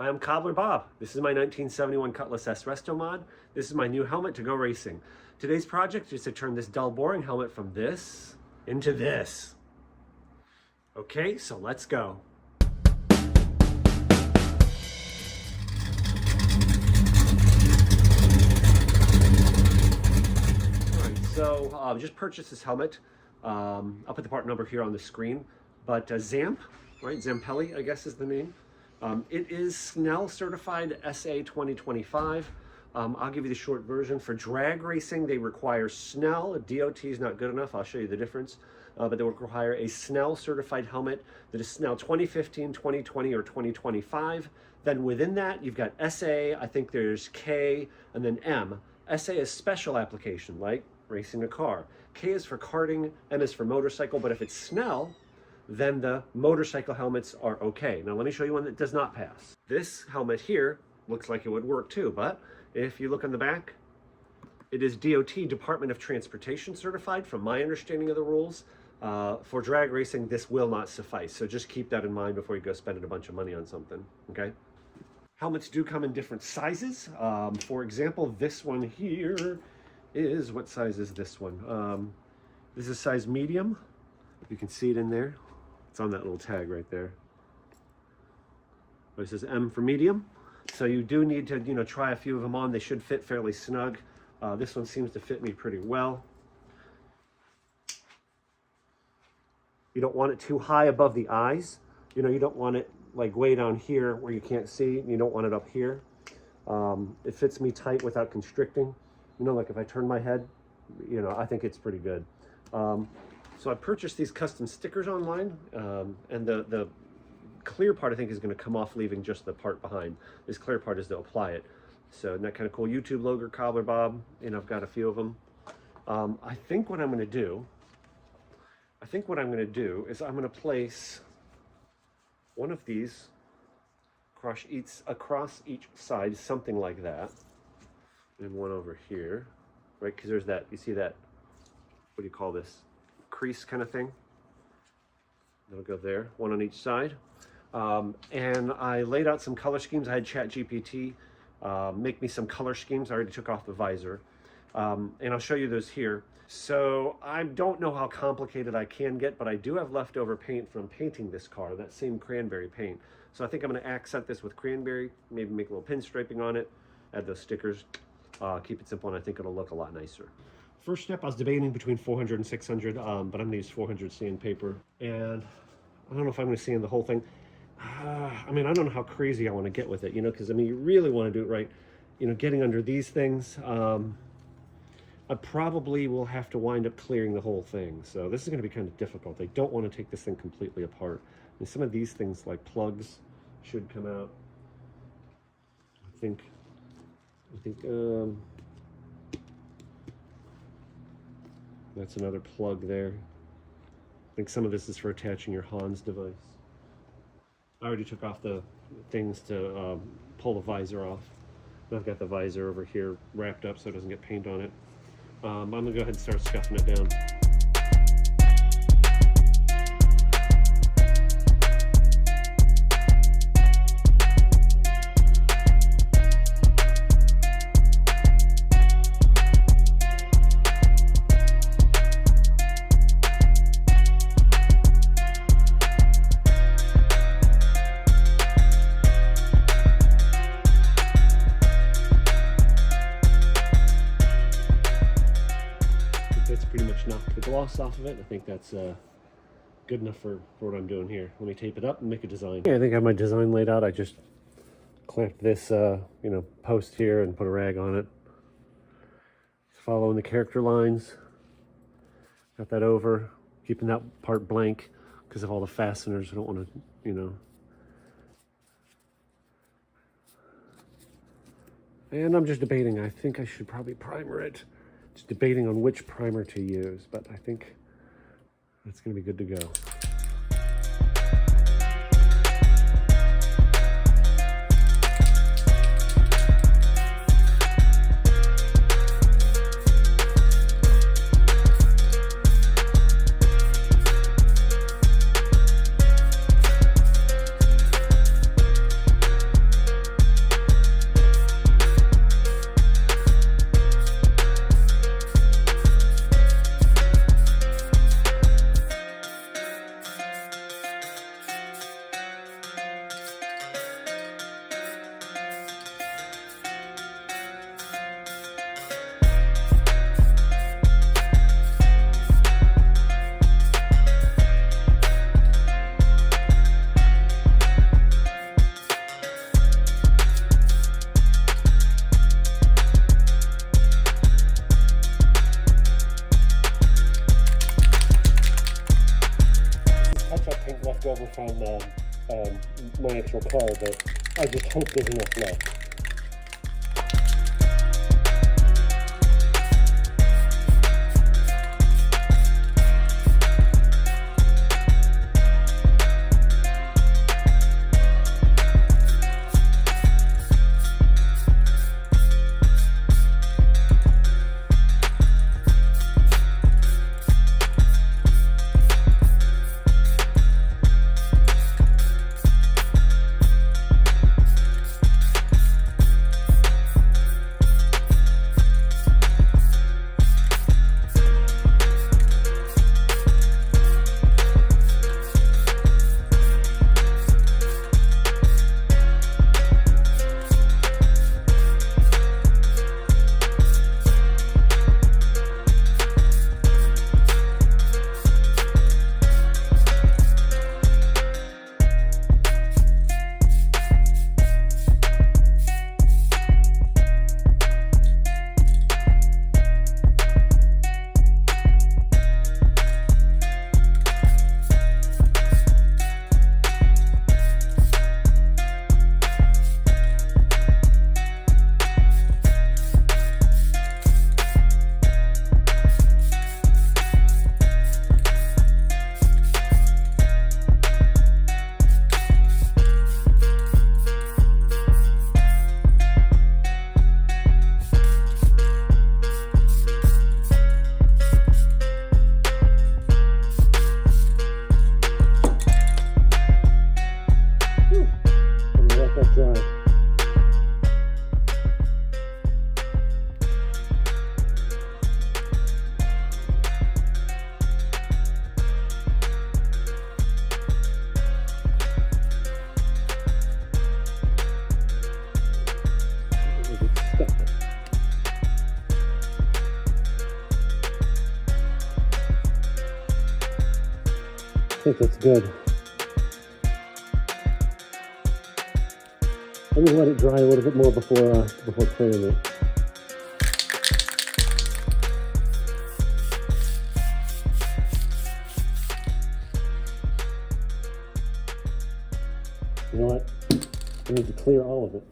Hi, I'm Cobbler Bob. This is my 1971 Cutlass S resto mod. This is my new helmet to go racing. Today's project is to turn this dull, boring helmet from this into this. Okay, so let's go. Alright, so just purchased this helmet. I'll put the part number here on the screen. But Zamp, right? Zampelli, I guess is the name. It is Snell certified SA 2025. I'll give you the short version. For drag racing, they require Snell. DOT is not good enough. I'll show you the difference. But they will require a Snell certified helmet that is Snell 2015, 2020, or 2025. Then within that, you've got SA, I think there's K, and then M. SA is special application, like racing a car. K is for karting, M is for motorcycle, but if it's Snell, then the motorcycle helmets are okay. Now let me show you one that does not pass. This helmet here looks like it would work too, but if you look on the back, it is DOT, Department of Transportation certified. From my understanding of the rules, for drag racing, this will not suffice. So just keep that in mind before you go spending a bunch of money on something, okay? Helmets do come in different sizes. For example, this one here is, what size is this one? This is size medium. You can see it in there. It's on that little tag right there. It says M for medium. So you do need to, try a few of them on. They should fit fairly snug. This one seems to fit me pretty well. You don't want it too high above the eyes. You don't want it like way down here where you can't see. You don't want it up here. It fits me tight without constricting. Like if I turn my head, I think it's pretty good. So I purchased these custom stickers online, and the clear part I think is going to come off, leaving just the part behind. This clear part is to apply it. So isn't that kind of cool? YouTube logo, Cobbler Bob, I've got a few of them. I think what I'm going to do is I'm going to place one of these across each side, something like that, and one over here, right? Because there's that, you see that, what do you call this? Crease kind of thing. That'll go there, one on each side. And I laid out some color schemes. I had ChatGPT make me some color schemes. I already took off the visor. And I'll show you those here. So I don't know how complicated I can get, but I do have leftover paint from painting this car, that same cranberry paint. So I think I'm going to accent this with cranberry, maybe make a little pinstriping on it, add those stickers, keep it simple, and I think it'll look a lot nicer. First step, I was debating between 400 and 600, but I'm going to use 400 sandpaper. And I don't know if I'm going to sand the whole thing. I don't know how crazy I want to get with it, because you really want to do it right. Getting under these things, I probably will have to wind up clearing the whole thing. So this is going to be kind of difficult. I don't want to take this thing completely apart. And some of these things, like plugs, should come out. I think that's another plug there. I think some of this is for attaching your Hans device. I already took off the things to pull the visor off. I've got the visor over here wrapped up so it doesn't get paint on it. I'm gonna go ahead and start scuffing it down. Pretty much knocked the gloss off of it. I think that's good enough for what I'm doing here. Let me tape it up and make a design. Yeah, I think I have my design laid out. I just clamped this post here and put a rag on it. Just following the character lines. Got that over, keeping that part blank because of all the fasteners. I don't want to, And I'm just debating. I think I should probably primer it. Just debating on which primer to use, but I think that's going to be good to go. actual car, but I just hope there's enough left. I think that's good. Let me let it dry a little bit more before cleaning it. You know what? I need to clear all of it.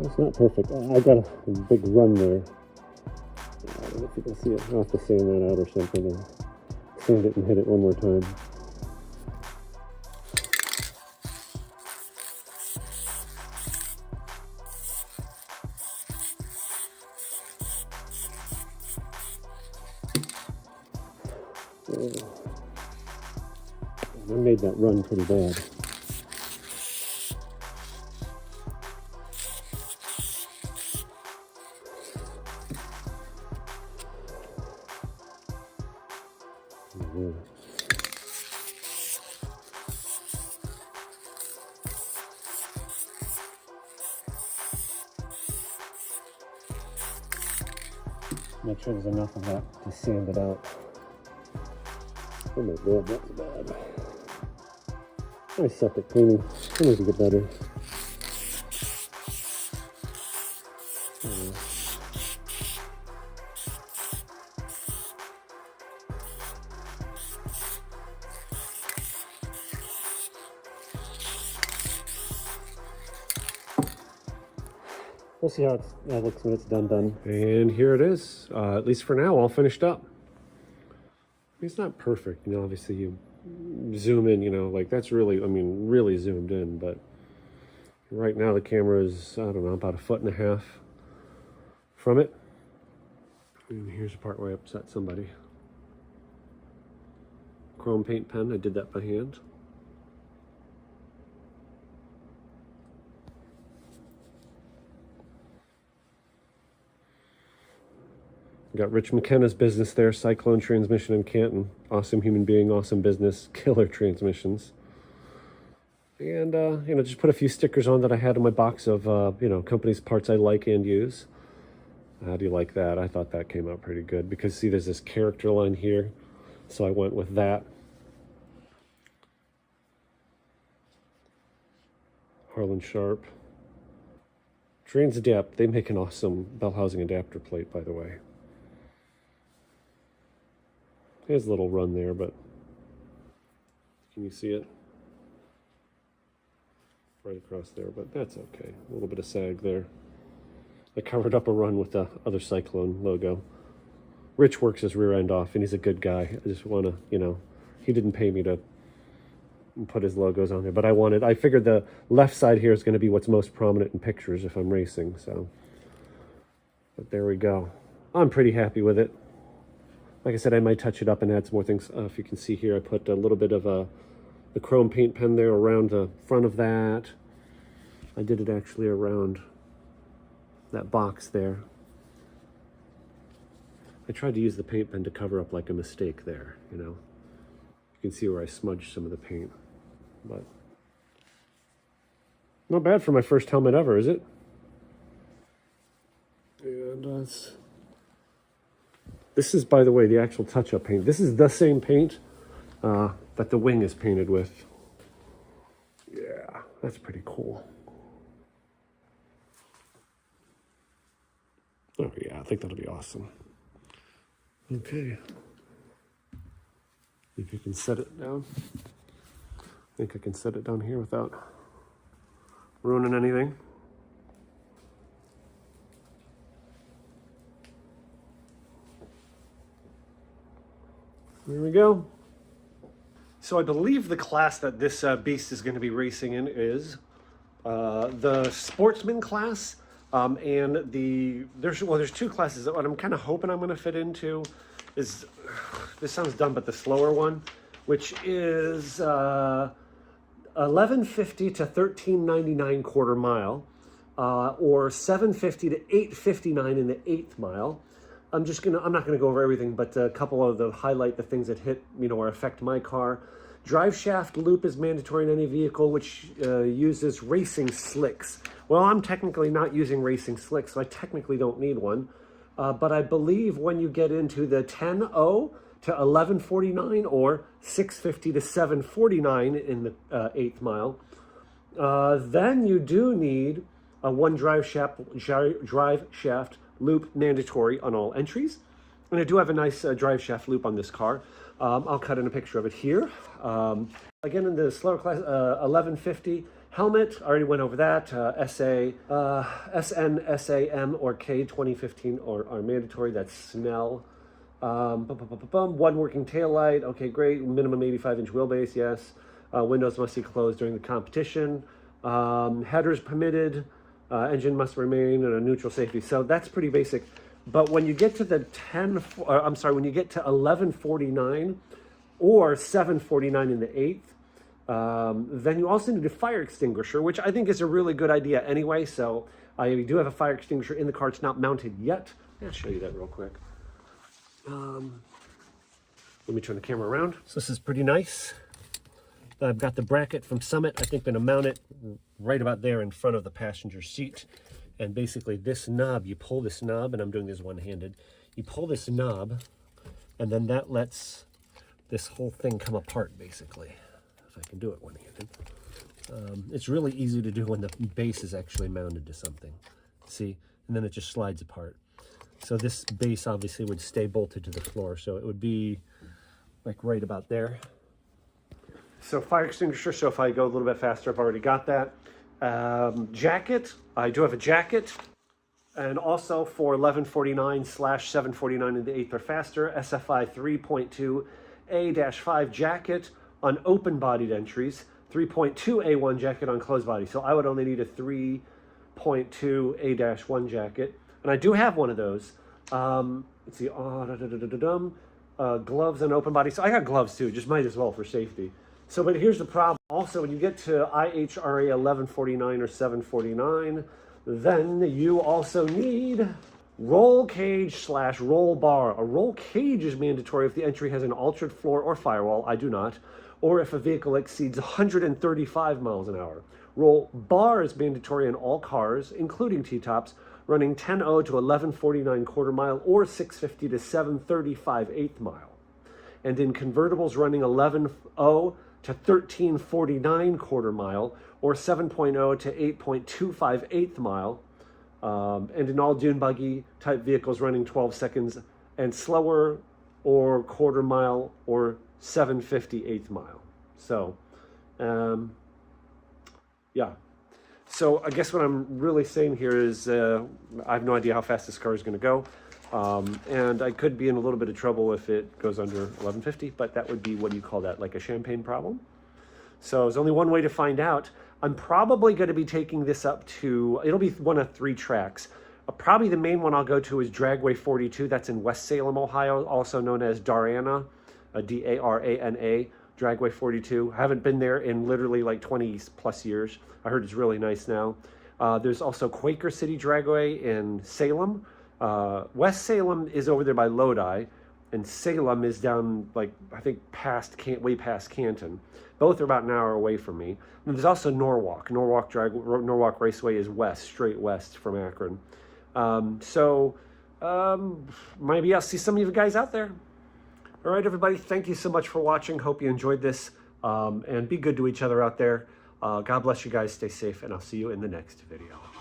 It's not perfect. I got a big run there. I don't know if you can see it. I'll have to sand that out or something, or sand it and hit it one more time. I made that run pretty bad. Make sure there's enough of that to sand it out. Oh my god, that's bad. I suck at cleaning. I need to get better. We'll see how that looks when it's done. And here it is, at least for now, all finished up. It's not perfect, you know, obviously you zoom in, you know, like that's really, I mean, really zoomed in, but right now the camera is, I don't know, about 1.5 feet from it. And here's the part where I upset somebody. Chrome paint pen, I did that by hand. Got Rich McKenna's business there, Cyclone Transmission in Canton. Awesome human being, awesome business, killer transmissions. And, you know, just put a few stickers on that I had in my box of, you know, companies' parts I like and use. How do you like that? I thought that came out pretty good because, see, there's this character line here. So I went with that. Harlan Sharp. Trans Adapt, they make an awesome bell housing adapter plate, by the way. There's a little run there, but can you see it? Right across there, but that's okay. A little bit of sag there. I covered up a run with the other Cyclone logo. Rich works his rear end off, and he's a good guy. I just want to, you know, he didn't pay me to put his logos on there, but I figured the left side here is going to be what's most prominent in pictures if I'm racing, so. But there we go. I'm pretty happy with it. Like I said, I might touch it up and add some more things. If you can see here, I put a little bit of the chrome paint pen there around the front of that. I did it actually around that box there. I tried to use the paint pen to cover up like a mistake there, you know. You can see where I smudged some of the paint, but not bad for my first helmet ever, is it? And this is, by the way, the actual touch-up paint. This is the same paint that the wing is painted with. Yeah, that's pretty cool. Oh yeah, I think that'll be awesome. Okay. If you can set it down. I think I can set it down here without ruining anything. There we go. So I believe the class that this beast is going to be racing in is the sportsman class. And there's two classes. What I'm kind of hoping I'm going to fit into is, this sounds dumb, but the slower one, which is 1150 to 1399 quarter mile, or 750 to 859 in the 8th mile. I'm not gonna go over everything, but a couple of the things that hit, you know, or affect my car. Drive shaft loop is mandatory in any vehicle which uses racing slicks. Well, I'm technically not using racing slicks, so I technically don't need one. But I believe when you get into the 10.0 to 1149 or 650 to 749 in the 8th mile, then you do need a one drive shaft loop mandatory on all entries. And I do have a nice drive shaft loop on this car. I'll cut in a picture of it here. Again, in the slower class, 1150 helmet, I already went over that. SN, SAM, or K 2015 are mandatory. That's Snell. One working taillight. Okay, great. Minimum 85-inch wheelbase, yes. Windows must be closed during the competition. Headers permitted. Engine must remain in a neutral safety. So that's pretty basic. But when you get to the when you get to 1149 or 749 in the 8th, then you also need a fire extinguisher, which I think is a really good idea anyway. So I do have a fire extinguisher in the car. It's not mounted yet. I'll show you that real quick. Let me turn the camera around. So this is pretty nice. I've got the bracket from Summit. I think I'm going to mount it right about there in front of the passenger seat. And basically this knob, you pull this knob, and I'm doing this one-handed. You pull this knob, and then that lets this whole thing come apart, basically. If I can do it one-handed. It's really easy to do when the base is actually mounted to something. See? And then it just slides apart. So this base obviously would stay bolted to the floor. So it would be like right about there. So fire extinguisher, so if I go a little bit faster, I've already got that. Jacket, I do have a jacket. And also for 1149/749 in the 8th or faster, SFI 3.2A-5 jacket on open-bodied entries, 3.2A1 jacket on closed body. So I would only need a 3.2A-1 jacket. And I do have one of those. Let's see, gloves on open body. So I got gloves too, just might as well for safety. So, but here's the problem. Also, when you get to IHRA 1149 or 749, then you also need roll cage / roll bar. A roll cage is mandatory if the entry has an altered floor or firewall. I do not. or if a vehicle exceeds 135 miles an hour. Roll bar is mandatory in all cars, including T-tops, running 10.0 to 11.49 quarter mile or 6.50 to 7.35 eighth mile. And in convertibles, running 11.0 to 13.49 quarter mile or 7.0 to 8.25 eighth mile. And in all dune buggy type vehicles, running 12 seconds and slower or quarter mile or 7.50 eighth mile. So, yeah. So I guess what I'm really saying here is I have no idea how fast this car is going to go. And I could be in a little bit of trouble if it goes under 11.50, but that would be, what do you call that, like a champagne problem? So there's only one way to find out. I'm probably going to be taking this up to, it'll be one of 3 tracks. Probably the main one I'll go to is Dragway 42. That's in West Salem, Ohio, also known as Darana, D-A-R-A-N-A, Dragway 42. I haven't been there in literally like 20 plus years. I heard it's really nice now. There's also Quaker City Dragway in Salem. West Salem is over there by Lodi, and Salem is down, like, I think way past Canton. Both are about an hour away from me. And there's also Norwalk. Norwalk Raceway is west, straight west from Akron. Maybe I'll see some of you guys out there. All right, everybody, thank you so much for watching. Hope you enjoyed this, and be good to each other out there. God bless you guys. Stay safe, and I'll see you in the next video.